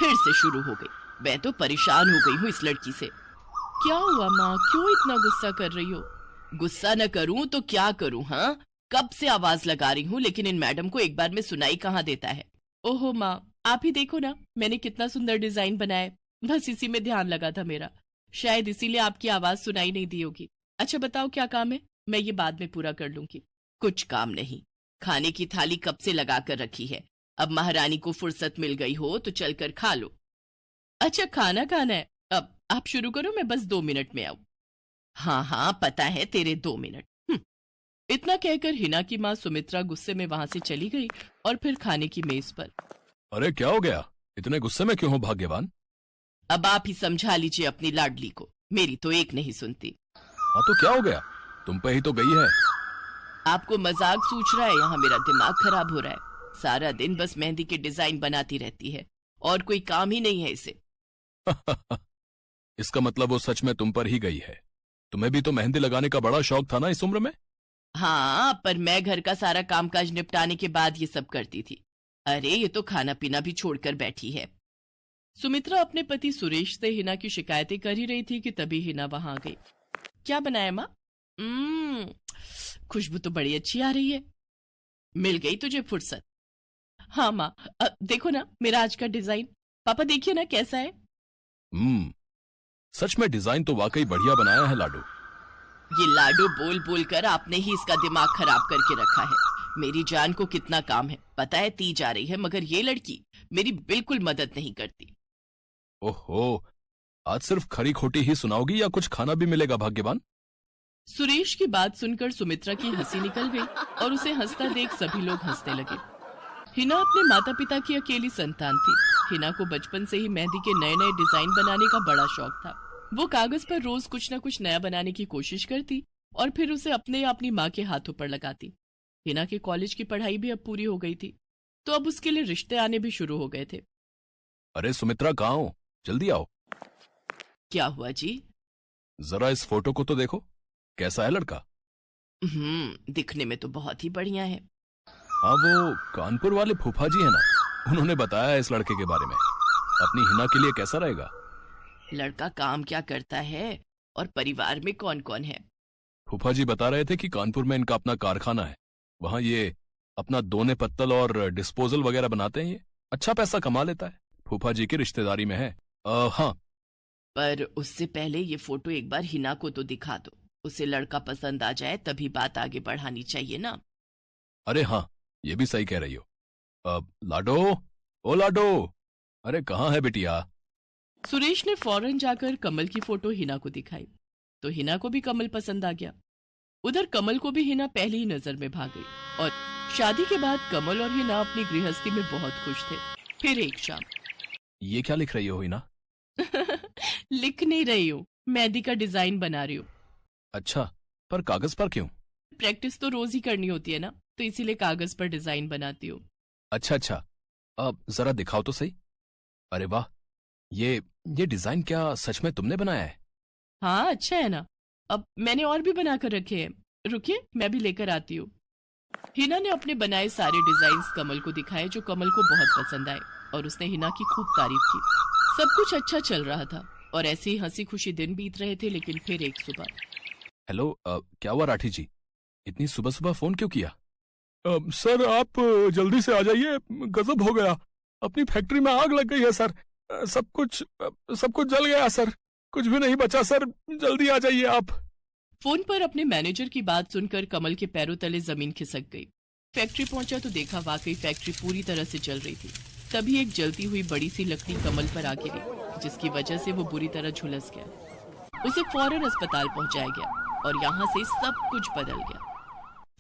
फिर से शुरू हो गई। मैं तो परेशान हो गई हूँ इस लड़की से। क्या हुआ माँ, क्यों इतना गुस्सा कर रही हो? गुस्सा न करूं तो क्या करूं? हाँ, कब से आवाज लगा रही हूँ, लेकिन इन मैडम को एक बार में सुनाई कहाँ देता है। ओहो माँ, आप ही देखो ना, मैंने कितना सुंदर डिजाइन बनाया है। बस इसी में ध्यान लगा था मेरा, शायद इसीलिए आपकी आवाज सुनाई नहीं दी होगी। अच्छा बताओ क्या काम है, मैं ये बाद में पूरा कर लूंगी। कुछ काम नहीं, खाने की थाली कब से लगा कर रखी है। अब महारानी को फुर्सत मिल गई हो तो चलकर खा लो। अच्छा खाना खाना है, अब आप शुरू करो, मैं बस 2 मिनट में आऊं। हाँ हाँ पता है तेरे 2 मिनट। इतना कहकर हिना की माँ सुमित्रा गुस्से में वहां से चली गई और फिर खाने की मेज पर। अरे क्या हो गया, इतने गुस्से में क्यों हो भाग्यवान? अब आप ही समझा लीजिए अपनी लाडली को, मेरी तो एक नहीं सुनती। हाँ तो क्या हो गया, तुम पे ही तो गई है। आपको मजाक सूझ रहा है? यहाँ मेरा दिमाग खराब हो रहा है। सारा दिन बस मेहंदी के डिजाइन बनाती रहती है और कोई काम ही नहीं है इसे। इसका मतलब वो सच में तुम पर ही गई है। तुम्हें भी तो मेहंदी लगाने का बड़ा शौक था ना इस उम्र में। हाँ, पर मैं घर का सारा कामकाज निपटाने के बाद ये सब करती थी। अरे ये तो खाना पीना भी छोड़कर बैठी है। सुमित्रा अपने पति सुरेश से हिना की शिकायतें कर ही रही थी कि तभी हिना वहां आ गई। क्या बनाया माँ? खुशबू तो बड़ी अच्छी आ रही है। मिल गई तुझे फुर्सत। हाँ माँ, देखो ना मेरा आज का डिजाइन। पापा देखिए ना कैसा है। हम्म, सच में डिजाइन तो वाकई बढ़िया बनाया है लाडू। ये लाडो बोल बोल कर आपने ही इसका दिमाग खराब करके रखा है। मेरी जान को कितना काम है पता है, ती जा रही है, मगर ये लड़की मेरी बिल्कुल मदद नहीं करती। ओहो, आज सिर्फ खरी खोटी ही सुनाओगी या कुछ खाना भी मिलेगा भाग्यवान? सुरेश की बात सुनकर सुमित्रा की हंसी निकल गई और उसे हंसता देख सभी लोग हंसने लगे। हिना अपने माता पिता की अकेली संतान थी। हिना को बचपन से ही मेहंदी के नए नए डिजाइन बनाने का बड़ा शौक था। वो कागज पर रोज कुछ न कुछ नया बनाने की कोशिश करती और फिर उसे अपने या अपनी माँ के हाथों पर लगाती। हिना के कॉलेज की पढ़ाई भी अब पूरी हो गई थी, तो अब उसके लिए रिश्ते आने भी शुरू हो गए थे। अरे सुमित्रा कहाँ हो, जल्दी आओ। क्या हुआ जी? जरा इस फोटो को तो देखो, कैसा है लड़का? दिखने में तो बहुत ही बढ़िया है। हाँ वो कानपुर वाले फूफा जी है ना, उन्होंने बताया इस लड़के के बारे में। अपनी हिना के लिए कैसा रहेगा? लड़का काम क्या करता है और परिवार में कौन कौन है? फूफा जी बता रहे थे कि कानपुर में इनका अपना कारखाना है। वहां ये अपना दोने पत्तल और डिस्पोजल वगैरह बनाते हैं। ये अच्छा पैसा कमा लेता है, फूफा जी की रिश्तेदारी में है। हाँ। पर उससे पहले ये फोटो एक बार हिना को तो दिखा दो, उसे लड़का पसंद आ जाए तभी बात आगे बढ़ानी चाहिए ना। अरे हाँ, ये भी सही कह रही हो। लाडो, ओ लाडो, अरे कहाँ है बिटिया? सुरेश ने फौरन जाकर कमल की फोटो हिना को दिखाई तो हिना को भी कमल पसंद आ गया। उधर कमल को भी हिना पहली ही नजर में भाग गई और शादी के बाद कमल और हिना अपनी गृहस्थी में बहुत खुश थे। फिर एक शाम। ये क्या लिख रही हो हिना? लिख नहीं रही हूँ, मेहंदी का डिजाइन बना रही हूँ। अच्छा, पर कागज पर क्यों? प्रैक्टिस तो रोज ही करनी होती है ना, तो इसीलिए कागज पर डिजाइन बनाती हूँ। अच्छा अच्छा, अब जरा दिखाओ तो सही। अरे वाह, ये डिजाइन क्या सच में तुमने बनाया है? हाँ अच्छा है ना। अब मैंने और भी बना कर रखे हैं, रुकिए मैं भी लेकर आती हूँ। हिना ने अपने बनाए सारे डिजाइन्स कमल को दिखाए, जो कमल को बहुत पसंद आए और उसने हिना की खूब तारीफ की। सब कुछ अच्छा चल रहा था और ऐसे ही हंसी खुशी दिन बीत रहे थे, लेकिन फिर एक सुबह। हेलो, क्या हुआ राठी जी, इतनी सुबह सुबह फोन क्यों किया? सर आप जल्दी से आ जाइए, गजब हो गया, अपनी फैक्ट्री में आग लग गई है सर। सब कुछ जल गया सर, कुछ भी नहीं बचा सर, जल्दी आ जाइए आप। फोन पर अपने मैनेजर की बात सुनकर कमल के पैरों तले जमीन खिसक गई। फैक्ट्री पहुंचा तो देखा वाकई फैक्ट्री पूरी तरह से जल रही थी। तभी एक जलती हुई बड़ी सी लकड़ी कमल पर आ गिरी, जिसकी वजह से वो बुरी तरह झुलस गया। उसे फौरन अस्पताल पहुंचाया गया और यहाँ से सब कुछ बदल गया।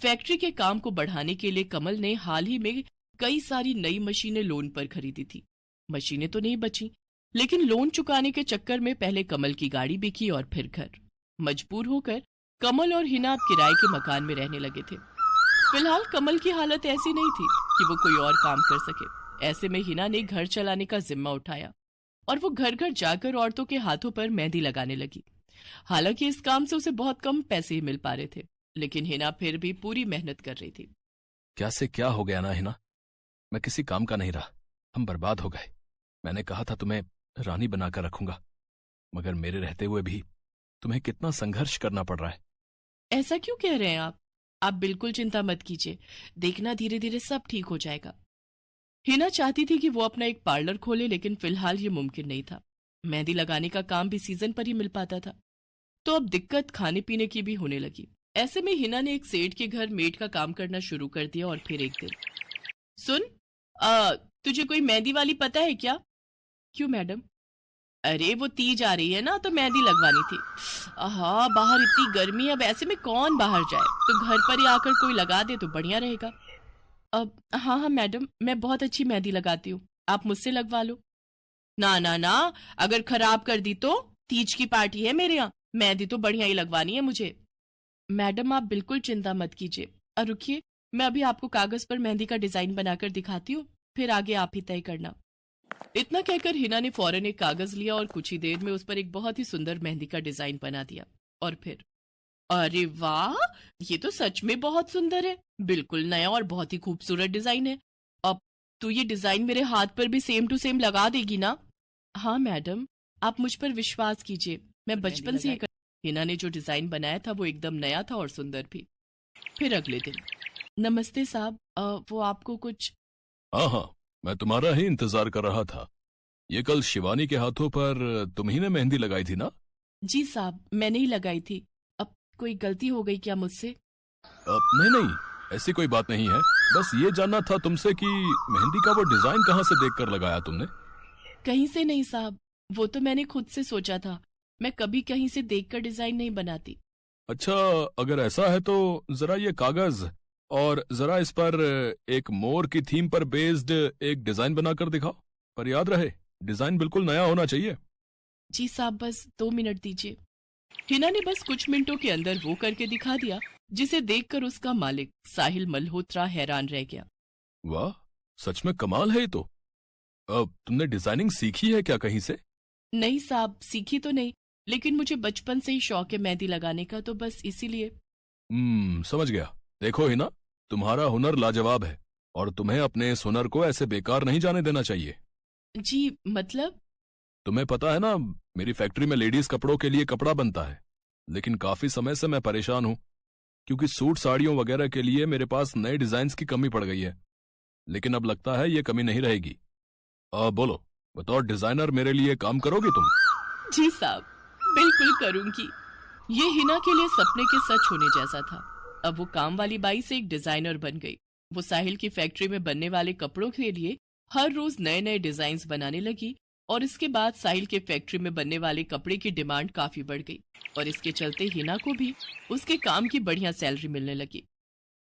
फैक्ट्री के काम को बढ़ाने के लिए कमल ने हाल ही में कई सारी नई मशीनें लोन पर खरीदी थी। मशीनें तो नहीं बची, लेकिन लोन चुकाने के चक्कर में पहले कमल की गाड़ी बिकी और फिर घर। मजबूर होकर कमल और हिना अब किराए के मकान में रहने लगे थे। फिलहाल कमल की हालत ऐसी नहीं थी कि वो कोई और काम कर सके। ऐसे में हिना ने घर चलाने का जिम्मा उठाया और वो घर घर जाकर औरतों के हाथों पर मेहंदी लगाने लगी। हालांकि इस काम से उसे बहुत कम पैसे ही मिल पा रहे थे, लेकिन हिना फिर भी पूरी मेहनत कर रही थी। क्या से क्या हो गया ना हिना, मैं किसी काम का नहीं रहा, हम बर्बाद हो गए। मैंने कहा था तुम्हें रानी बनाकर रखूंगा, मगर मेरे रहते हुए भी तुम्हें कितना संघर्ष करना पड़ रहा है। ऐसा क्यों कह रहे हैं आप बिल्कुल चिंता मत कीजिए, देखना धीरे धीरे सब ठीक हो जाएगा। हिना चाहती थी कि वो अपना एक पार्लर खोले, लेकिन फिलहाल ये मुमकिन नहीं था। मेहंदी लगाने का काम भी सीजन पर ही मिल पाता था, तो अब दिक्कत खाने पीने की भी होने लगी। ऐसे में हिना ने एक सेठ के घर मेड का काम करना शुरू कर दिया। और फिर एक दिन, सुन, तुझे कोई मेहंदी वाली पता है क्या? क्यों मैडम? अरे वो तीज आ रही है ना, तो मेहंदी लगवानी थी। आहा, बाहर इतनी गर्मी है, अब ऐसे में कौन बाहर जाए, तो घर पर ही आकर कोई लगा दे तो बढ़िया रहेगा। अब हाँ हाँ मैडम, मैं बहुत अच्छी मेहंदी लगाती हूँ, आप मुझसे लगवा लो। ना ना ना, अगर खराब कर दी तो? तीज की पार्टी है मेरे यहाँ, मेहंदी तो बढ़िया ही लगवानी है मुझे। मैडम आप बिल्कुल चिंता मत कीजिए, और रुकिए, मैं अभी आपको कागज पर मेहंदी का डिजाइन बनाकर दिखाती हूँ, फिर आगे आप ही तय करना। इतना कहकर हिना ने फौरन एक कागज लिया और कुछ ही देर में उस पर एक बहुत ही सुंदर मेहंदी का डिजाइन बना दिया। और फिर, अरे वाह, ये तो सच में बहुत सुंदर है, बिल्कुल नया और बहुत ही खूबसूरत डिजाइन है। अब तो ये डिजाइन मेरे हाथ पर भी सेम टू सेम लगा देगी ना? हाँ मैडम, आप मुझ पर विश्वास कीजिए, मैं बचपन से हिना ने जो डिजाइन बनाया था वो एकदम नया था और सुंदर भी। फिर अगले दिन, नमस्ते साहब, वो आपको कुछ? हाँ हाँ, मैं तुम्हारा ही इंतजार कर रहा था। ये कल शिवानी के हाथों पर तुम ही ने मेहंदी लगाई थी ना? जी साहब, मैंने ही लगाई थी। अब कोई गलती हो गई क्या मुझसे? नहीं नहीं, ऐसी कोई बात नहीं है। बस ये जानना था तुमसे कि मेहंदी का वो डिजाइन कहाँ से देखकर लगाया तुमने? कहीं से नहीं साहब, वो तो मैंने खुद से सोचा था, मैं कभी कहीं से देखकर डिजाइन नहीं बनाती। अच्छा, अगर ऐसा है तो जरा ये कागज और जरा इस पर एक मोर की थीम पर बेस्ड एक डिजाइन बनाकर दिखाओ। पर याद रहे, डिजाइन बिल्कुल नया होना चाहिए। जी साहब, बस 2 मिनट दीजिए। हिना ने बस कुछ मिनटों के अंदर वो करके दिखा दिया, जिसे देखकर उसका मालिक साहिल मल्होत्रा हैरान रह गया। वाह, सच में कमाल है ये तो। अब तुमने डिजाइनिंग सीखी है क्या कहीं से? नहीं साहब, सीखी तो नहीं, लेकिन मुझे बचपन से ही शौक है मेहंदी लगाने का, तो बस इसीलिए। समझ गया। देखो ही ना, तुम्हारा हुनर लाजवाब है और तुम्हें अपने इस हुनर को ऐसे बेकार नहीं जाने देना चाहिए। जी मतलब? तुम्हें पता है ना, मेरी फैक्ट्री में लेडीज कपड़ों के लिए कपड़ा बनता है, लेकिन काफी समय से मैं परेशान हूं क्योंकि सूट साड़ियों वगैरह के लिए मेरे पास नए डिजाइन्स की कमी पड़ गई है। लेकिन अब लगता है ये कमी नहीं रहेगी। बोलो, बतौर डिजाइनर मेरे लिए काम करोगी तुम? जी साहब, बिल्कुल करूंगी। ये हिना के लिए सपने के सच होने जैसा था। अब वो काम वाली बाई से एक डिजाइनर बन गई। वो साहिल की फैक्ट्री में बनने वाले कपड़ों के लिए हर रोज नए नए डिजाइन बनाने लगी, और इसके बाद साहिल के फैक्ट्री में बनने वाले कपड़े की डिमांड काफी बढ़ गई, और इसके चलते हिना को भी उसके काम की बढ़िया सैलरी मिलने लगी।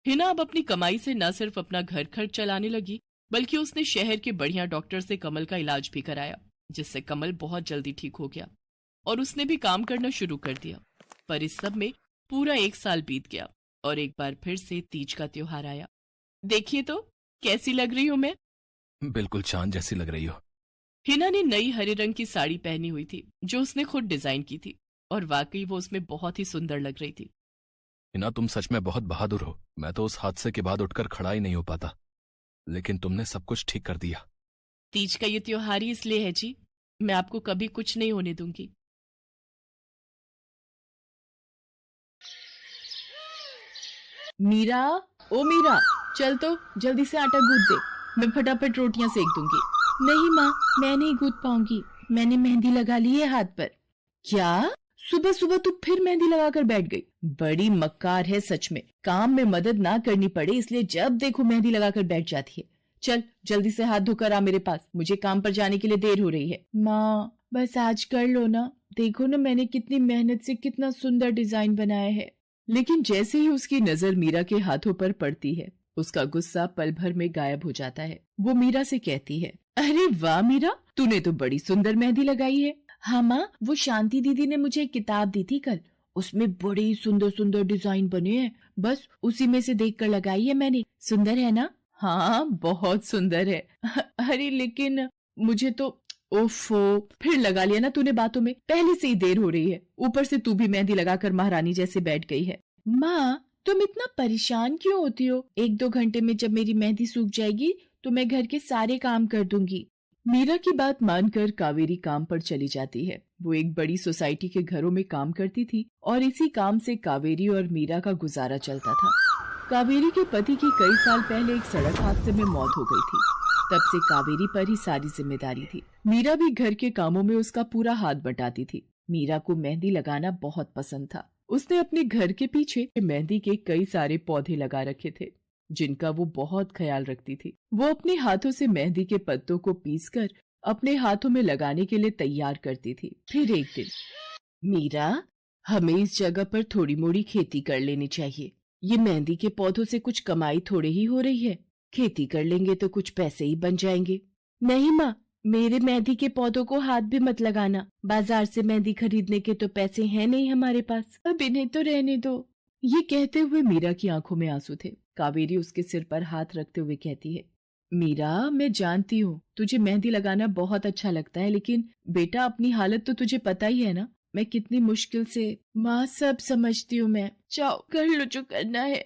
हिना अब अपनी कमाई से न सिर्फ अपना घर खर्च चलाने लगी, बल्कि उसने शहर के बढ़िया डॉक्टर से कमल का इलाज भी कराया, जिससे कमल बहुत जल्दी ठीक हो गया और उसने भी काम करना शुरू कर दिया। पर इस सब में पूरा 1 साल बीत गया और एक बार फिर से तीज का त्योहार आया। देखिए तो कैसी लग रही हूं मैं? बिल्कुल चांद जैसी लग रही हो। हिना ने नई हरे रंग की साड़ी पहनी हुई थी, जो उसने खुद डिजाइन की थी, और वाकई वो उसमें बहुत ही सुंदर लग रही थी। हिना, तुम सच में बहुत बहादुर हो। मैं तो उस हादसे के बाद उठकर खड़ा ही नहीं हो पाता, लेकिन तुमने सब कुछ ठीक कर दिया। तीज का ये त्योहार ही इसलिए है जी, मैं आपको कभी कुछ नहीं होने दूंगी। मीरा, ओ मीरा, चल तो जल्दी से आटा गूंथ दे, मैं फटाफट रोटियां सेक दूंगी। नहीं माँ, मैं नहीं गूंथ पाऊंगी, मैंने मेहंदी लगा ली है हाथ पर। क्या? सुबह सुबह तू फिर मेहंदी लगाकर बैठ गई? बड़ी मक्कार है सच में, काम में मदद ना करनी पड़े इसलिए जब देखो मेहंदी लगाकर बैठ जाती है। चल जल्दी से हाथ धोकर आ मेरे पास, मुझे काम पर जाने के लिए देर हो रही है। माँ बस आज कर लो ना, देखो ना मैंने कितनी मेहनत से कितना सुंदर डिजाइन बनाया है। लेकिन जैसे ही उसकी नजर मीरा के हाथों पर पड़ती है, उसका गुस्सा पल भर में गायब हो जाता है। वो मीरा से कहती है, अरे वाह मीरा, तूने तो बड़ी सुंदर मेहंदी लगाई है। हाँ माँ, वो शांति दीदी ने मुझे एक किताब दी थी कल, उसमें बड़े सुंदर सुंदर डिजाइन बने हैं, बस उसी में से देखकर लगाई है मैंने। सुंदर है ना? हाँ बहुत सुंदर है। अरे लेकिन मुझे तो, ओफो, फिर लगा लिया ना तूने बातों में, पहले से ही देर हो रही है, ऊपर से तू भी मेहंदी लगाकर महारानी जैसे बैठ गई है। माँ तुम इतना परेशान क्यों होती हो? 1-2 घंटे में जब मेरी मेहंदी सूख जाएगी तो मैं घर के सारे काम कर दूंगी। मीरा की बात मानकर कावेरी काम पर चली जाती है। वो एक बड़ी सोसाइटी के घरों में काम करती थी और इसी काम से कावेरी और मीरा का गुजारा चलता था। कावेरी के पति की कई साल पहले एक सड़क हादसे में मौत हो गई थी। तब से कावेरी पर ही सारी जिम्मेदारी थी। मीरा भी घर के कामों में उसका पूरा हाथ बटाती थी। मीरा को मेहंदी लगाना बहुत पसंद था। उसने अपने घर के पीछे मेहंदी के कई सारे पौधे लगा रखे थे, जिनका वो बहुत ख्याल रखती थी। वो अपने हाथों से मेहंदी के पत्तों को पीसकर अपने हाथों में लगाने के लिए तैयार करती थी। फिर एक दिन, मीरा, हमें इस जगह पर थोड़ी मोड़ी खेती कर लेनी चाहिए। ये मेहंदी के पौधों से कुछ कमाई थोड़े ही हो रही है। खेती कर लेंगे तो कुछ पैसे ही बन जाएंगे। नहीं माँ, मेरे मेहंदी के पौधों को हाथ भी मत लगाना। बाजार से मेहंदी खरीदने के तो पैसे हैं नहीं हमारे पास। अब इन्हें तो रहने दो। ये कहते हुए मीरा की आंखों में आंसू थे। कावेरी उसके सिर पर हाथ रखते हुए कहती है, मीरा, मैं जानती हूँ तुझे मेहंदी लगाना बहुत अच्छा लगता है, लेकिन बेटा अपनी हालत तो तुझे पता ही है ना। मैं कितनी मुश्किल से। माँ, सब समझती हूँ मैं। जाओ, कर लो जो करना है।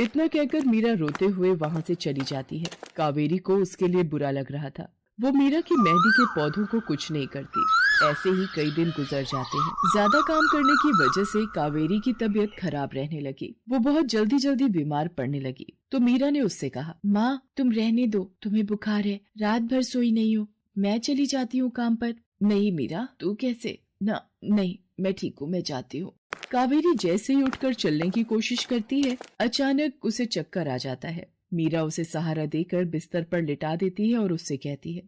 इतना कहकर मीरा रोते हुए वहाँ से चली जाती है। कावेरी को उसके लिए बुरा लग रहा था। वो मीरा की मेहंदी के पौधों को कुछ नहीं करती। ऐसे ही कई दिन गुजर जाते हैं। ज्यादा काम करने की वजह से कावेरी की तबीयत खराब रहने लगी। वो बहुत जल्दी जल्दी बीमार पड़ने लगी। तो मीरा ने उससे कहा, माँ, तुम रहने दो, तुम्हें बुखार है, रात भर सोई नहीं हो, मैं चली जाती हूँ काम पर। नहीं मीरा, तू कैसे? ना, नहीं, मैं ठीक हूँ, मैं जाती हूँ। कावेरी जैसे ही उठकर चलने की कोशिश करती है, अचानक उसे चक्कर आ जाता है। मीरा उसे सहारा देकर बिस्तर पर लिटा देती है और उससे कहती है,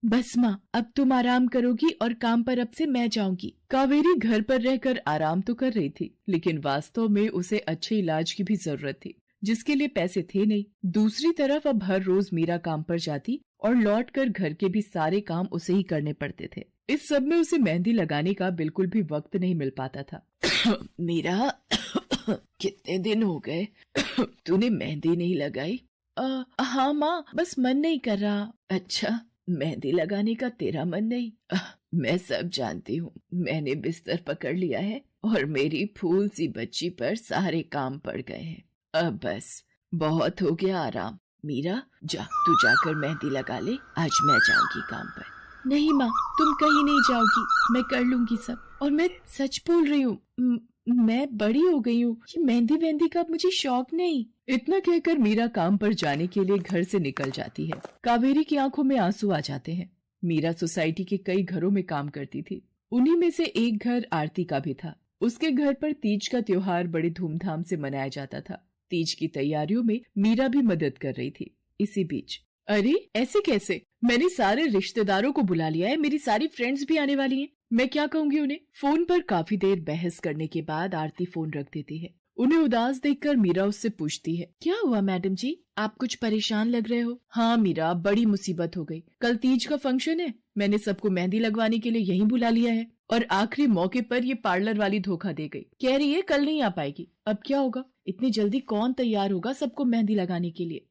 बस माँ, अब तुम आराम करोगी और काम पर अब से मैं जाऊंगी। कावेरी घर पर रहकर आराम तो कर रही थी, लेकिन वास्तव में उसे अच्छे इलाज की भी जरूरत थी, जिसके लिए पैसे थे नहीं। दूसरी तरफ अब हर रोज मीरा काम पर जाती और लौटकर घर के भी सारे काम उसे ही करने पड़ते थे। इस सब में उसे मेहंदी लगाने का बिल्कुल भी वक्त नहीं मिल पाता था। मीरा, कितने दिन हो गए तूने मेहंदी नहीं लगाई? हाँ माँ, बस मन नहीं कर रहा। अच्छा, मेहंदी लगाने का तेरा मन नहीं? मैं सब जानती हूँ। मैंने बिस्तर पकड़ लिया है और मेरी फूल सी बच्ची पर सारे काम पड़ गए हैं। अब बस बहुत हो गया आराम। मीरा, जा, तू जाकर मेहंदी लगा ले। आज मैं जाऊंगी काम पर। नहीं माँ, तुम कहीं नहीं जाओगी, मैं कर लूंगी सब। और मैं सच बोल रही हूँ, मैं बड़ी हो गई हूँ। ये मेहंदी वेहंदी का मुझे शौक नहीं। इतना कहकर मीरा काम पर जाने के लिए घर से निकल जाती है। कावेरी की आंखों में आंसू आ जाते हैं। मीरा सोसाइटी के कई घरों में काम करती थी। उन्हीं में से एक घर आरती का भी था। उसके घर पर तीज का त्योहार बड़े धूमधाम से मनाया जाता था। तीज की तैयारियों में मीरा भी मदद कर रही थी। इसी बीच, अरे ऐसे कैसे? मैंने सारे रिश्तेदारों को बुला लिया है, मेरी सारी फ्रेंड्स भी आने वाली हैं। मैं क्या कहूँगी उन्हें? फोन पर काफी देर बहस करने के बाद आरती फोन रख देती है। उन्हें उदास देखकर मीरा उससे पूछती है, क्या हुआ मैडम जी, आप कुछ परेशान लग रहे हो? हाँ मीरा, बड़ी मुसीबत हो गई। कल तीज का फंक्शन है, मैंने सबको मेहंदी लगवाने के लिए यहीं बुला लिया है और आखिरी मौके पर ये पार्लर वाली धोखा दे गई। कह रही है कल नहीं आ पाएगी। अब क्या होगा? इतनी जल्दी कौन तैयार होगा सबको मेहंदी लगाने के लिए?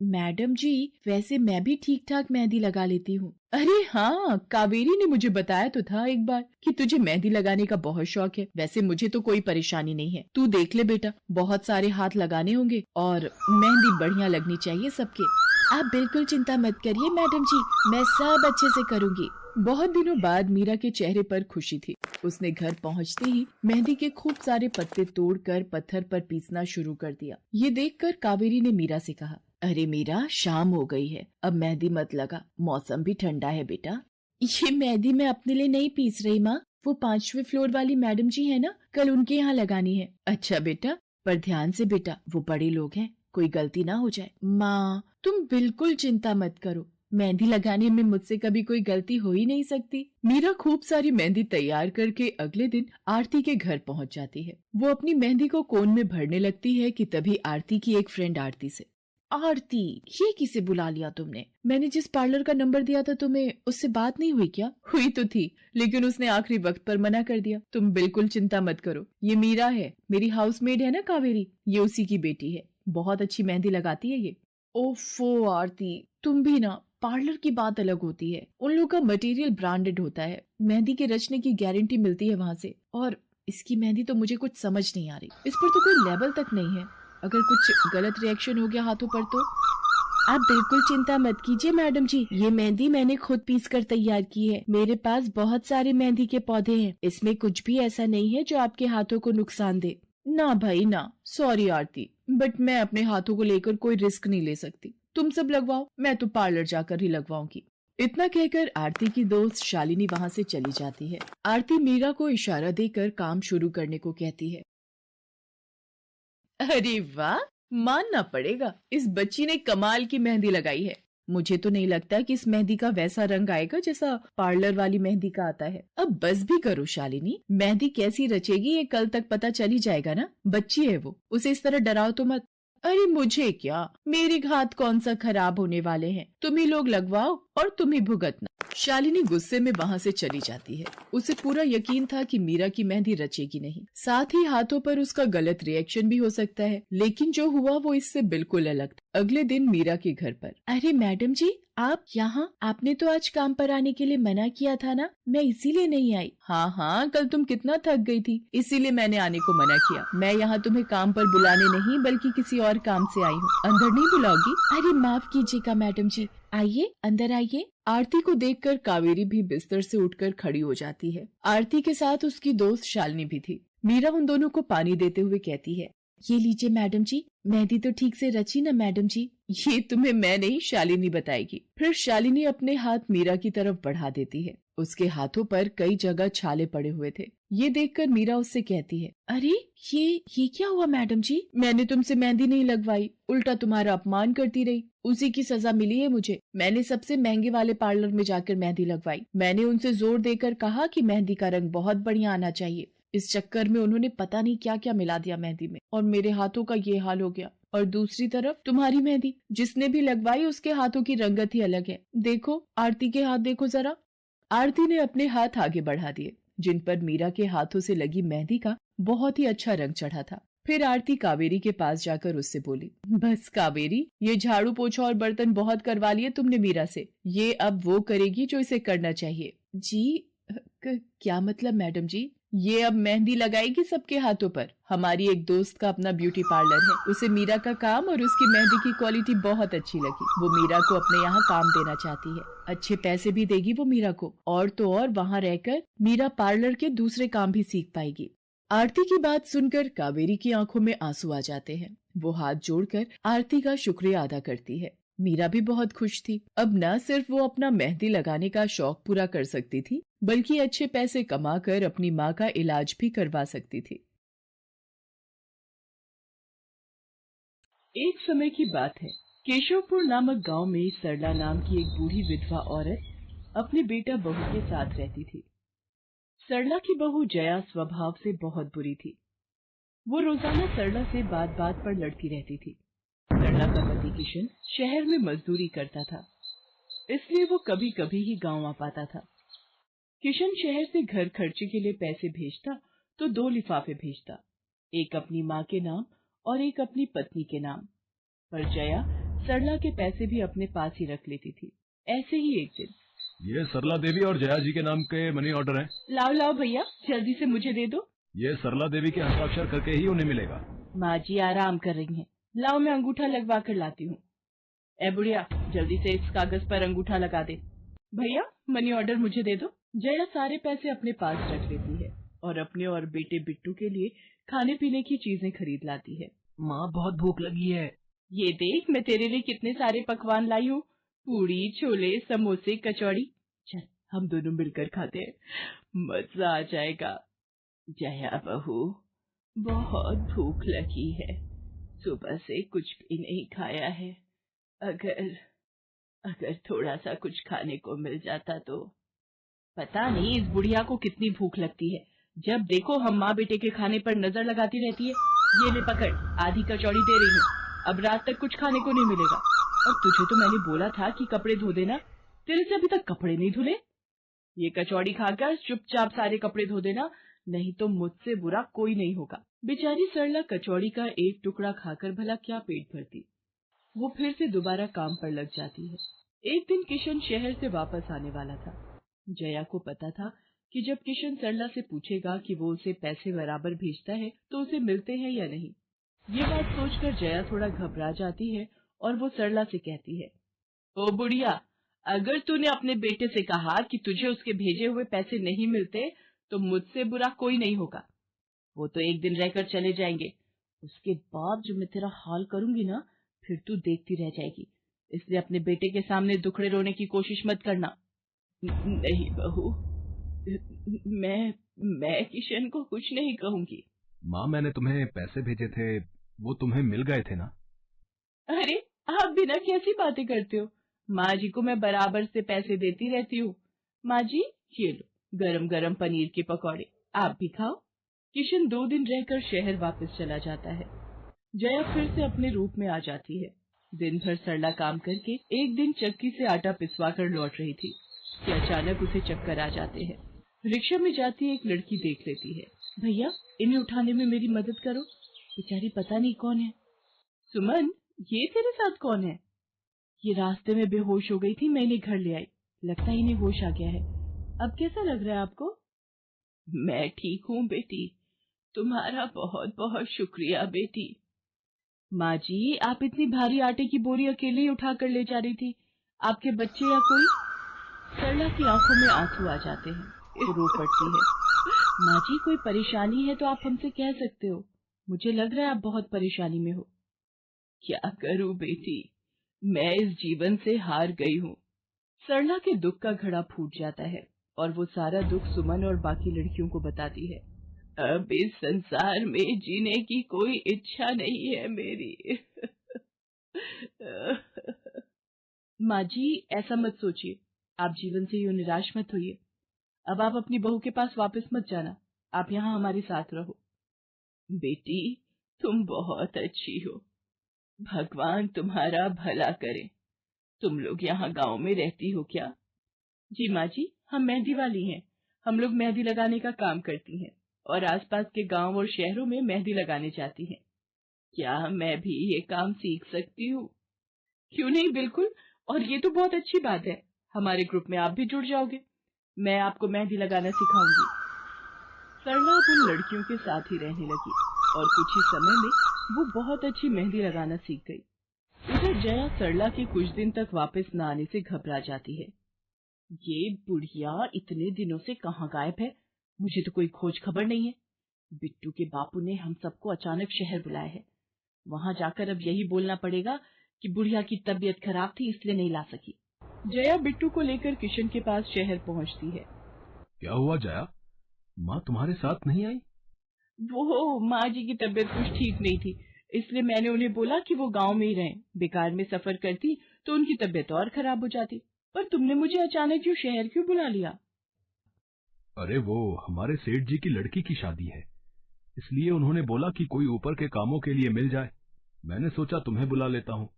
मैडम जी, वैसे मैं भी ठीक ठाक मेहंदी लगा लेती हूँ। अरे हाँ, कावेरी ने मुझे बताया तो था एक बार कि तुझे मेहंदी लगाने का बहुत शौक है। वैसे मुझे तो कोई परेशानी नहीं है। तू देख ले बेटा, बहुत सारे हाथ लगाने होंगे और मेहंदी बढ़िया लगनी चाहिए सबके। आप बिल्कुल चिंता मत करिए मैडम जी, मैं सब अच्छे से करूँगी। बहुत दिनों बाद मीरा के चेहरे पर खुशी थी। उसने घर पहुंचते ही मेहंदी के खूब सारे पत्ते तोड़कर पत्थर पर पीसना शुरू कर दिया। ये देखकर कावेरी ने मीरा से कहा, अरे मीरा, शाम हो गई है, अब मेहंदी मत लगा, मौसम भी ठंडा है बेटा। ये मेहंदी मैं अपने लिए नहीं पीस रही माँ, वो 5वें फ्लोर वाली मैडम जी है ना, कल उनके यहाँ लगानी है। अच्छा बेटा, पर ध्यान से बेटा, वो बड़े लोग हैं, कोई गलती ना हो जाए। माँ, तुम बिल्कुल चिंता मत करो, मेहंदी लगाने में मुझसे कभी कोई गलती हो ही नहीं सकती। मीरा खूब सारी मेहंदी तैयार करके अगले दिन आरती के घर पहुंच जाती है। वो अपनी मेहंदी को कोन में भरने लगती है कि तभी आरती की एक फ्रेंड आरती से, आरती, ये किसे बुला लिया तुमने? मैंने जिस पार्लर का नंबर दिया था तुम्हें, उससे बात नहीं हुई क्या? हुई तो थी, लेकिन उसने आखिरी वक्त पर मना कर दिया। तुम बिल्कुल चिंता मत करो, ये मीरा है, मेरी हाउसमेड है ना कावेरी, ये उसी की बेटी है, बहुत अच्छी मेहंदी लगाती है ये। ओफो आरती, तुम भी ना, पार्लर की बात अलग होती है, उन लोगों का मटेरियल ब्रांडेड होता है, मेहंदी के रचने की गारंटी मिलती है वहाँ से। और इसकी मेहंदी तो मुझे कुछ समझ नहीं आ रही, इस पर तो कोई लेवल तक नहीं है, अगर कुछ गलत रिएक्शन हो गया हाथों पर तो। आप बिल्कुल चिंता मत कीजिए मैडम जी, ये मेहंदी मैंने खुद पीस कर तैयार की है। मेरे पास बहुत सारे मेहंदी के पौधे हैं, इसमें कुछ भी ऐसा नहीं है जो आपके हाथों को नुकसान दे। ना भाई ना, सॉरी आरती, बट मैं अपने हाथों को लेकर कोई रिस्क नहीं ले सकती। तुम सब लगवाओ, मैं तो पार्लर जाकर ही लगवाऊंगी। इतना कहकर आरती की दोस्त शालिनी वहाँ से चली जाती है। आरती मीरा को इशारा देकर काम शुरू करने को कहती है। अरे वाह, मानना पड़ेगा, इस बच्ची ने कमाल की मेहंदी लगाई है। मुझे तो नहीं लगता कि इस मेहंदी का वैसा रंग आएगा जैसा पार्लर वाली मेहंदी का आता है। अब बस भी करो शालिनी, मेहंदी कैसी रचेगी ये कल तक पता चल ही जाएगा ना। बच्ची है वो, उसे इस तरह डराओ तो मत। अरे मुझे क्या, मेरे हाथ कौन सा खराब होने वाले हैं, तुम ही लोग लगवाओ और तुम ही भुगतना। शालिनी गुस्से में वहाँ से चली जाती है। उसे पूरा यकीन था कि मीरा की मेहंदी रचेगी नहीं, साथ ही हाथों पर उसका गलत रिएक्शन भी हो सकता है, लेकिन जो हुआ वो इससे बिल्कुल अलग था। अगले दिन मीरा के घर पर। अरे मैडम जी, आप यहाँ? आपने तो आज काम पर आने के लिए मना किया था ना, मैं इसीलिए नहीं आई। हाँ हाँ, कल तुम कितना थक गई थी, इसीलिए मैंने आने को मना किया। मैं यहाँ तुम्हें काम पर बुलाने नहीं बल्कि किसी और काम से आई हूँ। अंदर नहीं बुलाओगी? अरे माफ कीजिएगा मैडम जी, आइए अंदर आइए। आरती को देखकर कावेरी भी बिस्तर से उठकर खड़ी हो जाती है। आरती के साथ उसकी दोस्त शालिनी भी थी। मीरा उन दोनों को पानी देते हुए कहती है, ये लीजिए मैडम जी, मेहंदी तो ठीक से रची ना मैडम जी? ये तुम्हें मैं नहीं, शालिनी बताएगी। फिर शालिनी अपने हाथ मीरा की तरफ बढ़ा देती है। उसके हाथों पर कई जगह छाले पड़े हुए थे। ये देखकर मीरा उससे कहती है, अरे ये क्या हुआ मैडम जी? मैंने तुमसे मेहंदी नहीं लगवाई, उल्टा तुम्हारा अपमान करती रही। उसी की सजा मिली है मुझे। मैंने सबसे महंगे वाले पार्लर में जाकर मेहंदी लगवाई। मैंने उनसे जोर देकर कहा कि मेहंदी का रंग बहुत बढ़िया आना चाहिए। इस चक्कर में उन्होंने पता नहीं क्या क्या मिला दिया मेहंदी में, और मेरे हाथों का ये हाल हो गया। और दूसरी तरफ तुम्हारी मेहंदी, जिसने भी लगवाई उसके हाथों की रंगत ही अलग है। देखो आरती के हाथ देखो जरा। आरती ने अपने हाथ आगे बढ़ा दिए, जिन पर मीरा के हाथों से लगी मेहंदी का बहुत ही अच्छा रंग चढ़ा था। फिर आरती कावेरी के पास जाकर उससे बोली, बस कावेरी, ये झाड़ू पोछा और बर्तन बहुत करवा लिए तुमने मीरा से। ये अब वो करेगी जो इसे करना चाहिए। जी क्या मतलब मैडम जी? ये अब मेहंदी लगाएगी सबके हाथों पर। हमारी एक दोस्त का अपना ब्यूटी पार्लर है, उसे मीरा का काम और उसकी मेहंदी की क्वालिटी बहुत अच्छी लगी। वो मीरा को अपने यहाँ काम देना चाहती है। अच्छे पैसे भी देगी वो मीरा को, और तो और वहाँ रहकर मीरा पार्लर के दूसरे काम भी सीख पाएगी। आरती की बात सुनकर कावेरी की आंखों में आंसू आ जाते हैं। वो हाथ जोड़कर आरती का शुक्रिया अदा करती है। मीरा भी बहुत खुश थी। अब न सिर्फ वो अपना मेहंदी लगाने का शौक पूरा कर सकती थी, बल्कि अच्छे पैसे कमाकर अपनी माँ का इलाज भी करवा सकती थी। एक समय की बात है, केशवपुर नामक गांव में सरला नाम की एक बूढ़ी विधवा औरत अपने बेटा बहू के साथ रहती थी। सरला की बहू जया स्वभाव से बहुत बुरी थी। वो रोजाना सरला से बात बात पर लड़ती रहती थी। सरला का पति किशन शहर में मजदूरी करता था, इसलिए वो कभी कभी ही गांव आ पाता था। किशन शहर से घर खर्चे के लिए पैसे भेजता तो 2 लिफाफे भेजता, एक अपनी माँ के नाम और एक अपनी पत्नी के नाम। पर जया सरला के पैसे भी अपने पास ही रख लेती थी। ऐसे ही एक दिन, ये सरला देवी और जया जी के नाम के मनी ऑर्डर हैं। लाओ लाओ भैया, जल्दी से मुझे दे दो। ये सरला देवी के हस्ताक्षर करके ही उन्हें मिलेगा। माँ जी आराम कर रही हैं, लाओ मैं अंगूठा लगवा कर लाती हूँ। ए बुढ़िया, जल्दी से इस कागज पर अंगूठा लगा दे। भैया मनी ऑर्डर मुझे दे दो। जया सारे पैसे अपने पास रख लेती है और अपने और बेटे बिट्टू के लिए खाने पीने की चीजें खरीद लाती है। माँ बहुत भूख लगी है। ये देख, मैं तेरे लिए कितने सारे पकवान लाई हूँ, पूड़ी, छोले, समोसे, कचौड़ी। चल हम दोनों मिलकर खाते हैं, मजा आ जाएगा। जया बहू, बहुत भूख लगी है, सुबह से कुछ भी नहीं खाया है। अगर थोड़ा सा कुछ खाने को मिल जाता तो। पता नहीं इस बुढ़िया को कितनी भूख लगती है, जब देखो हम माँ बेटे के खाने पर नजर लगाती रहती है। ये ले पकड़, आधी कचौड़ी दे रही हूँ, अब रात तक कुछ खाने को नहीं मिलेगा। और तुझे तो मैंने बोला था कि कपड़े धो देना, तेरे से अभी तक कपड़े नहीं धुले। ये कचौड़ी खाकर चुपचाप सारे कपड़े धो देना, नहीं तो मुझसे बुरा कोई नहीं होगा। बेचारी सरला कचौड़ी का एक टुकड़ा खाकर भला क्या पेट भरती। वो फिर से दोबारा काम पर लग जाती है। एक दिन किशन शहर से वापस आने वाला था। जया को पता था कि जब किशन सरला से पूछेगा कि वो उसे पैसे बराबर भेजता है तो उसे मिलते हैं या नहीं। ये बात सोचकर जया थोड़ा घबरा जाती है और वो सरला से कहती है, ओ बुढ़िया, अगर तूने अपने बेटे से कहा कि तुझे उसके भेजे हुए पैसे नहीं मिलते तो मुझसे बुरा कोई नहीं होगा। वो तो एक दिन रहकर चले जाएंगे, उसके बाद जो मैं तेरा हाल करूंगी ना, फिर तू देखती रह जाएगी। इसलिए अपने बेटे के सामने दुखड़े रोने की कोशिश मत करना। नहीं बहू, मैं किशन को कुछ नहीं कहूंगी। माँ, मैंने तुम्हें पैसे भेजे थे, वो तुम्हें मिल गए थे ना? अरे आप बिना कैसी बातें करते हो? माँ जी को मैं बराबर से पैसे देती रहती हूँ। माँ जी, ये लो गरम गरम पनीर के पकौड़े, आप भी खाओ। किशन 2 दिन रहकर शहर वापस चला जाता है। जया फिर से अपने रूप में आ जाती है। दिन भर सरला काम करके एक दिन चक्की से आटा पिसवा कर लौट रही थी कि अचानक उसे चक्कर आ जाते हैं। रिक्शा में जाती एक लड़की देख लेती है। भैया, इन्हें उठाने में मेरी मदद करो, बेचारी पता नहीं कौन है। सुमन, ये तेरे साथ कौन है? ये रास्ते में बेहोश हो गई थी, मैं इन्हें घर ले आई, लगता है इन्हें होश आ गया है। अब कैसा लग रहा है आपको? मैं ठीक हूँ बेटी, तुम्हारा बहुत बहुत शुक्रिया बेटी। माँ जी, आप इतनी भारी आटे की बोरी अकेले ही उठा कर ले जा रही थी, आपके बच्चे या कोई? सरला की आंखों में आंसू आ जाते हैं, वो रो पड़ती है। माँ जी, कोई परेशानी है तो आप हमसे कह सकते हो, मुझे लग रहा है आप बहुत परेशानी में हो। क्या करूं बेटी, मैं इस जीवन से हार गई हूँ। सरला के दुख का घड़ा फूट जाता है और वो सारा दुख सुमन और बाकी लड़कियों को बताती है। अब इस संसार में जीने की कोई इच्छा नहीं है मेरी। माँ जी, ऐसा मत सोचिए, आप जीवन से यूं निराश मत होइए। अब आप अपनी बहू के पास वापस मत जाना, आप यहाँ हमारे साथ रहो। बेटी, तुम बहुत अच्छी हो, भगवान तुम्हारा भला करे। तुम लोग यहाँ गांव में रहती हो क्या? जी माँ जी, हम मेहंदी वाली हैं। हम लोग मेहंदी लगाने का काम करती हैं और आसपास के गांव और शहरों में मेहंदी लगाने जाती हैं। क्या मैं भी ये काम सीख सकती हूँ? क्यों नहीं, बिल्कुल, और ये तो बहुत अच्छी बात है। हमारे ग्रुप में आप भी जुड़ जाओगे, मैं आपको मेहंदी लगाना सिखाऊंगी। सरला अब उन लड़कियों के साथ ही रहने लगी और कुछ ही समय में वो बहुत अच्छी मेहंदी लगाना सीख गई। इधर जया सरला के कुछ दिन तक वापस न आने से घबरा जाती है। ये बुढ़िया इतने दिनों से कहाँ गायब है, मुझे तो कोई खोज खबर नहीं है। बिट्टू के बापू ने हम सबको अचानक शहर बुलाया है, वहां जाकर अब यही बोलना पड़ेगा कि बुढ़िया की तबीयत खराब थी इसलिए नहीं ला सकी। जया बिट्टू को लेकर किशन के पास शहर पहुंचती है। क्या हुआ जया, माँ तुम्हारे साथ नहीं आई? वो माँ जी की तबीयत कुछ ठीक नहीं थी, इसलिए मैंने उन्हें बोला कि वो गांव में ही रहें। बेकार में सफर करती तो उनकी तबीयत और खराब हो जाती। पर तुमने मुझे अचानक क्यों शहर क्यों बुला लिया? अरे वो हमारे सेठ जी की लड़की की शादी है, इसलिए उन्होंने बोला कि कोई ऊपर के कामों के लिए मिल जाए। मैंने सोचा तुम्हें बुला लेता हूँ,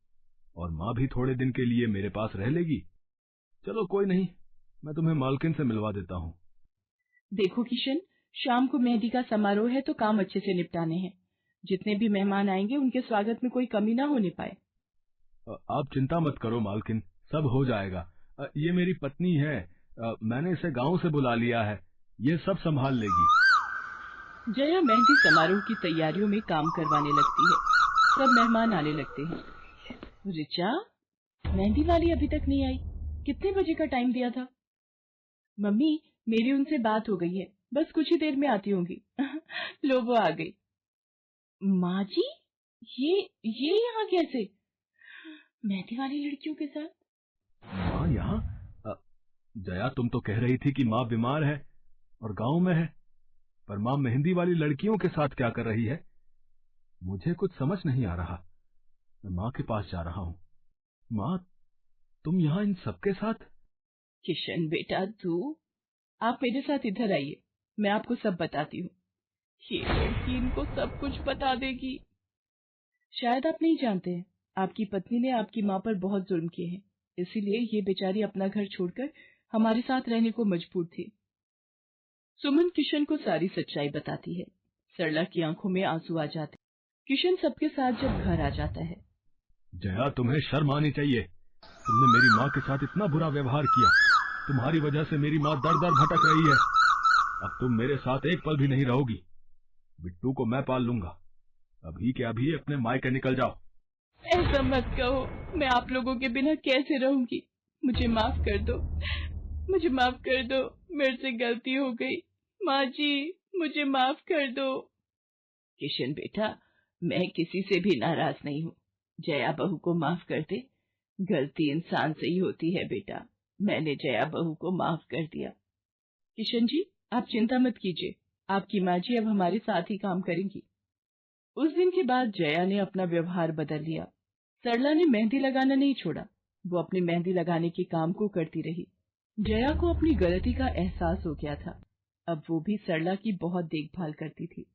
और माँ भी थोड़े दिन के लिए मेरे पास रह लेगी। चलो कोई नहीं, मैं तुम्हें मालकिन से मिलवा देता हूँ। देखो किशन, शाम को मेहंदी का समारोह है तो काम अच्छे से निपटाने हैं। जितने भी मेहमान आएंगे उनके स्वागत में कोई कमी ना होने पाए। आप चिंता मत करो मालकिन, सब हो जाएगा। ये मेरी पत्नी है, मैंने इसे गांव से बुला लिया है, ये सब संभाल लेगी। जया मेहंदी समारोह की तैयारियों में काम करवाने लगती है। सब मेहमान आने लगते हैं। रिचा, मेहंदी वाली अभी तक नहीं आई, कितने बजे का टाइम दिया था? मम्मी, मेरी उनसे बात हो गई है, बस कुछ ही देर में आती होंगी। लो वो आ गई। माँ जी, ये यहाँ कैसे? मेहंदी वाली लड़कियों के साथ? माँ यहाँ? जया, तुम तो कह रही थी कि माँ बीमार है और गांव में है, पर माँ मेहंदी वाली लड़कियों के साथ क्या कर रही है? मुझे कुछ समझ नहीं आ रहा। मैं माँ के पास जा रहा हूँ। माँ, तुम यहाँ इन सबके साथ? किशन बेटा, आप मेरे साथ इधर आइए, मैं आपको सब बताती हूँ। ये लड़की इनको सब कुछ बता देगी। शायद आप नहीं जानते हैं, आपकी पत्नी ने आपकी माँ पर बहुत जुल्म किए हैं, इसीलिए ये बेचारी अपना घर छोड़कर हमारे साथ रहने को मजबूर थी। सुमन किशन को सारी सच्चाई बताती है। सरला की आंखों में आंसू आ जाते। किशन सबके साथ जब घर आ जाता है। जया, तुम्हें शर्म आनी चाहिए, तुमने मेरी माँ के साथ इतना बुरा व्यवहार किया। तुम्हारी वजह से मेरी माँ दर दर भटक रही है। अब तुम मेरे साथ एक पल भी नहीं रहोगी। बिट्टू को मैं पाल लूंगा। अभी के अभी अपने मायके निकल जाओ। ऐसा मत कहो, मैं आप लोगों के बिना कैसे रहूंगी। मुझे माफ कर दो, मुझे माफ कर दो, मेरे से गलती हो गई। माँ जी, मुझे माफ कर दो। किशन बेटा, मैं किसी से भी नाराज नहीं हूँ। जया बहू को माफ कर दे। गलती इंसान से ही होती है बेटा। मैंने जया बहू को माफ कर दिया। किशन जी, आप चिंता मत कीजिए, आपकी माँ जी अब हमारे साथ ही काम करेंगी। उस दिन के बाद जया ने अपना व्यवहार बदल लिया। सरला ने मेहंदी लगाना नहीं छोड़ा, वो अपनी मेहंदी लगाने के काम को करती रही। जया को अपनी गलती का एहसास हो गया था। अब वो भी सरला की बहुत देखभाल करती थी।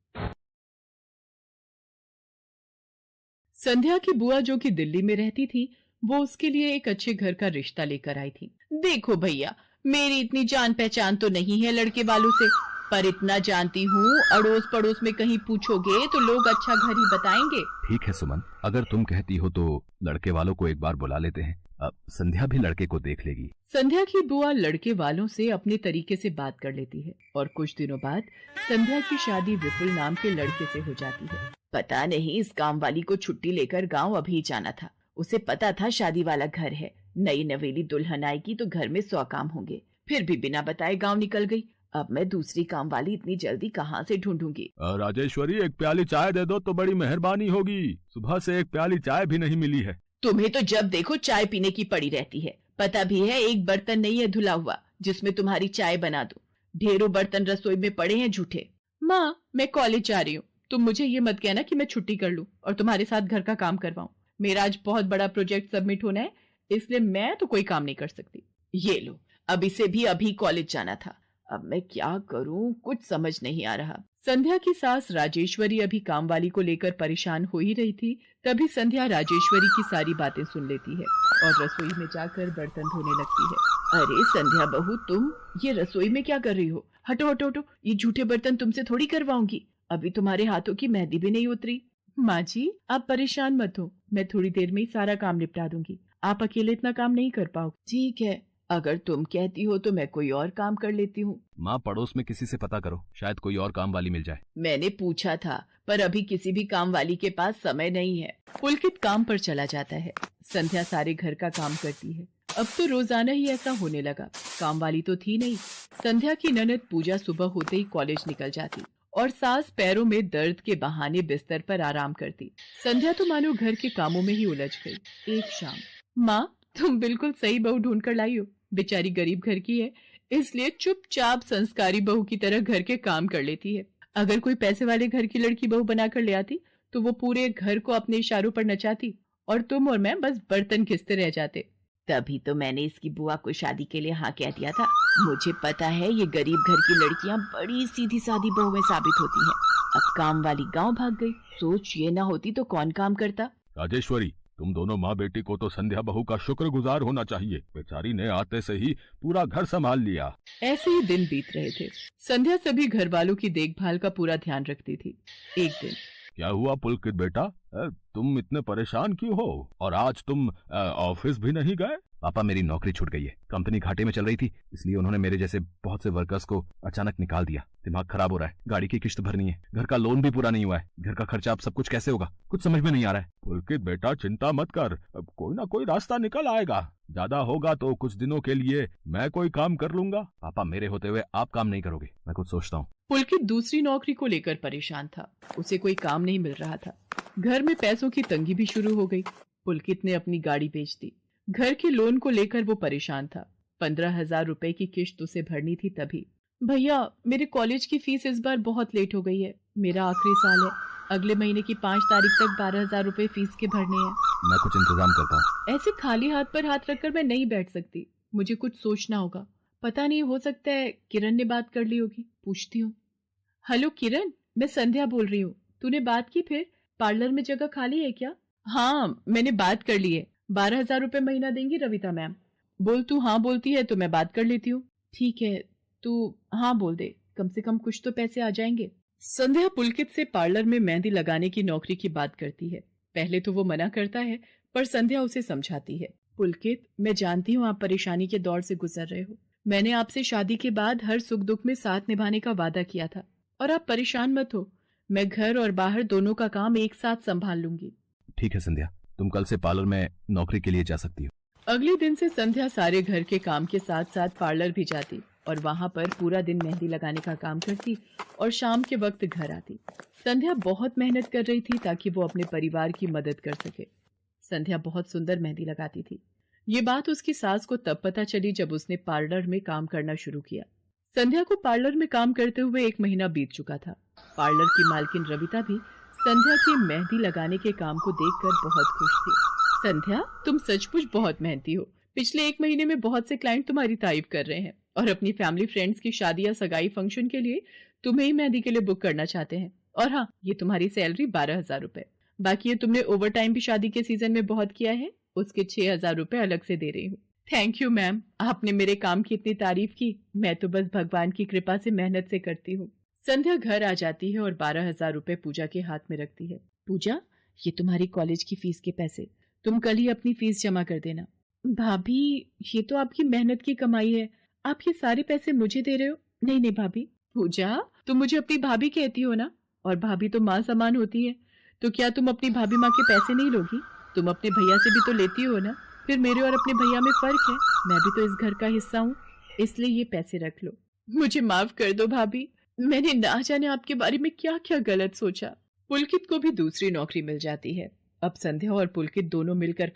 संध्या की बुआ जो कि दिल्ली में रहती थी, वो उसके लिए एक अच्छे घर का रिश्ता लेकर आई थी। देखो भैया, मेरी इतनी जान पहचान तो नहीं है लड़के वालों से, पर इतना जानती हूँ, अड़ोस पड़ोस में कहीं पूछोगे तो लोग अच्छा घर ही बताएंगे। ठीक है सुमन, अगर तुम कहती हो तो लड़के वालों को एक बार बुला लेते हैं। अब संध्या भी लड़के को देख लेगी। संध्या की बुआ लड़के वालों से अपने तरीके से बात कर लेती है और कुछ दिनों बाद संध्या की शादी विपुल नाम के लड़के से हो जाती है। पता नहीं इस काम वाली को छुट्टी लेकर गांव अभी जाना था। उसे पता था शादी वाला घर है, नई नवेली दुल्हन आएगी तो घर में 100 काम होंगे, फिर भी बिना बताए गांव निकल गई। अब मैं दूसरी काम वाली इतनी जल्दी कहाँ से ढूंढूंगी। राजेश्वरी, एक प्याली चाय दे दो तो बड़ी मेहरबानी होगी। सुबह से एक प्याली चाय भी नहीं मिली है। तुम्हें तो जब देखो चाय पीने की पड़ी रहती है। पता भी है एक बर्तन नहीं है धुला हुआ जिसमें तुम्हारी चाय बना दूं। ढेरों बर्तन रसोई में पड़े हैं झूठे। माँ, मैं कॉलेज जा रही हूँ, तुम मुझे ये मत कहना कि मैं छुट्टी कर लूं और तुम्हारे साथ घर का काम करवाऊं। मेरा आज बहुत बड़ा प्रोजेक्ट सबमिट होना है, इसलिए मैं तो कोई काम नहीं कर सकती। ये लो, अब इसे भी अभी कॉलेज जाना था। अब मैं क्या करूं, कुछ समझ नहीं आ रहा। संध्या की सास राजेश्वरी अभी काम वाली को लेकर परेशान हो ही रही थी, तभी संध्या राजेश्वरी की सारी बातें सुन लेती है और रसोई में जाकर बर्तन धोने लगती है। अरे संध्या बहू, तुम ये रसोई में क्या कर रही हो? हटो हटो हटो, ये झूठे बर्तन तुमसे थोड़ी करवाऊंगी। अभी तुम्हारे हाथों की मेहंदी भी नहीं उतरी। माँ जी, आप परेशान मत हो, मैं थोड़ी देर में ही सारा काम निपटा दूंगी। आप अकेले इतना काम नहीं कर पाओगे। ठीक है, अगर तुम कहती हो तो मैं कोई और काम कर लेती हूँ। माँ, पड़ोस में किसी से पता करो, शायद कोई और काम वाली मिल जाए। मैंने पूछा था, पर अभी किसी भी काम वाली के पास समय नहीं है। पुलकित काम पर चला जाता है, संध्या सारे घर का काम करती है। अब तो रोजाना ही ऐसा होने लगा। काम वाली तो थी नहीं। संध्या की ननद पूजा सुबह होते ही कॉलेज निकल जाती और सास पैरों में दर्द के बहाने बिस्तर पर आराम करती। संध्या तो मानो घर के कामों में ही उलझ गई। एक शाम, माँ, तुम बिल्कुल सही बहू ढूंढ कर लाई हो। बेचारी गरीब घर की है, इसलिए चुपचाप संस्कारी बहू की तरह घर के काम कर लेती है। अगर कोई पैसे वाले घर की लड़की बहू बनाकर ले आती तो वो पूरे घर को अपने इशारों पर नचाती और तुम और मैं बस बर्तन घिसते रह जाते। तभी तो मैंने इसकी बुआ को शादी के लिए हाँ कह दिया था। मुझे पता है ये गरीब घर की लड़कियां बड़ी सीधी सादी बहुएं साबित होती हैं। अब काम वाली गांव भाग गई। सोच ये ना होती तो कौन काम करता। राजेश्वरी, तुम दोनों माँ बेटी को तो संध्या बहू का शुक्रगुजार होना चाहिए। बेचारी ने आते से ही पूरा घर संभाल लिया। ऐसे ही दिन बीत रहे थे। संध्या सभी घर वालों की देखभाल का पूरा ध्यान रखती थी। एक दिन, क्या हुआ पुलकित बेटा, तुम इतने परेशान क्यों हो? और आज तुम ऑफिस भी नहीं गए? पापा, मेरी नौकरी छूट गई है। कंपनी घाटे में चल रही थी, इसलिए उन्होंने मेरे जैसे बहुत से वर्कर्स को अचानक निकाल दिया। दिमाग खराब हो रहा है, गाड़ी की किश्त भरनी है, घर का लोन भी पूरा नहीं हुआ है। घर का खर्चा अब सब कुछ कैसे होगा, कुछ समझ में नहीं आ रहा है। पुलकित बेटा, चिंता मत कर, अब कोई ना कोई रास्ता निकल आएगा। ज्यादा होगा तो कुछ दिनों के लिए मैं कोई काम कर लूंगा। पापा, मेरे होते हुए आप काम नहीं करोगे, मैं कुछ सोचता हूँ। पुलकित दूसरी नौकरी को लेकर परेशान था। उसे कोई काम नहीं मिल रहा था। घर में पैसों की तंगी भी शुरू हो गई। पुलकित ने अपनी गाड़ी बेच दी। घर के लोन को लेकर वो परेशान था। 15,000 रुपए की किश्त उसे भरनी थी। तभी, भैया, मेरे कॉलेज की फीस इस बार बहुत लेट हो गई है। मेरा आखिरी साल है, अगले महीने की 5 तारीख तक 12,000 रुपए फीस के भरने हैं। मैं कुछ इंतजाम करता हूँ। ऐसे खाली हाथ पर हाथ रखकर मैं नहीं बैठ सकती, मुझे कुछ सोचना होगा। पता नहीं, हो सकता है किरण ने बात कर ली होगी, पूछती हूँ। हेलो किरण, मैं संध्या बोल रही हूँ। तूने बात की फिर? पार्लर में जगह खाली है क्या? हाँ, मैंने बात कर ली है। 12,000 रुपए महीना देंगी रविता मैम। बोल, तू हाँ बोलती है तो मैं बात कर लेती हूँ। ठीक है, तू हाँ बोल दे, कम से कम कुछ तो पैसे आ जाएंगे। संध्या पुलकित से पार्लर में मेहंदी लगाने की नौकरी की बात करती है। पहले तो वो मना करता है, पर संध्या उसे समझाती है। पुलकित, मैं जानती हूँ आप परेशानी के दौर से गुजर रहे हो। मैंने आपसे शादी के बाद हर सुख दुख में साथ निभाने का वादा किया था, और आप परेशान मत हो। मैं घर और बाहर दोनों का काम एक साथ संभाल लूंगी। ठीक है संध्या, तुम कल से पार्लर में नौकरी के लिए जा सकती हो। अगले दिन से संध्या सारे घर के काम के साथ साथ पार्लर भी जाती और वहां पर पूरा दिन मेहंदी लगाने का काम करती और शाम के वक्त घर आती। संध्या बहुत मेहनत कर रही थी ताकि वो अपने परिवार की मदद कर सके। संध्या बहुत सुंदर मेहंदी लगाती थी। ये बात उसकी सास को तब पता चली जब उसने पार्लर में काम करना शुरू किया। संध्या को पार्लर में काम करते हुए 1 महीना बीत चुका था। पार्लर की मालकिन रविता भी संध्या के मेहंदी लगाने के काम को देखकर बहुत खुश थी। संध्या, तुम सचमुच बहुत मेहनती हो। पिछले 1 महीने में बहुत से क्लाइंट तुम्हारी तारीफ कर रहे हैं और अपनी फैमिली फ्रेंड्स की शादी या सगाई फंक्शन के लिए तुम्हें ही मेहंदी के लिए बुक करना चाहते हैं। और हाँ, ये तुम्हारी सैलरी 12,000 रुपए। बाकी ये तुमने ओवर टाइम भी शादी के सीजन में बहुत किया है, उसके 6,000 रुपए अलग से दे रही हूँ। थैंक यू मैम, आपने मेरे काम की इतनी तारीफ की। मैं तो बस भगवान की कृपा से मेहनत से करती हूँ। संध्या घर आ जाती है और 12,000 रुपए पूजा के हाथ में रखती है। पूजा, ये तुम्हारी कॉलेज की फीस के पैसे, तुम कल ही अपनी फीस जमा कर देना। भाभी, ये तो आपकी मेहनत की कमाई है, आप ये सारे पैसे मुझे दे रहे हो? नहीं नहीं भाभी। पूजा, तुम मुझे अपनी भाभी कहती हो ना, और भाभी तो माँ समान होती है, तो क्या तुम अपनी भाभी माँ के पैसे नहीं लोगी? तुम अपने भैया से भी तो लेती हो ना। फिर मेरे और अपने भैया में फर्क है, मैं भी तो इस घर का हिस्सा हूँ, इसलिए ये पैसे रख लो। मुझे माफ कर दो भाभी, मैंने ना जाने आपके बारे में क्या क्या गलत सोचा। पुलकित को भी दूसरी नौकरी मिल जाती है। अब संध्या और पुलकित दोनों मिलकर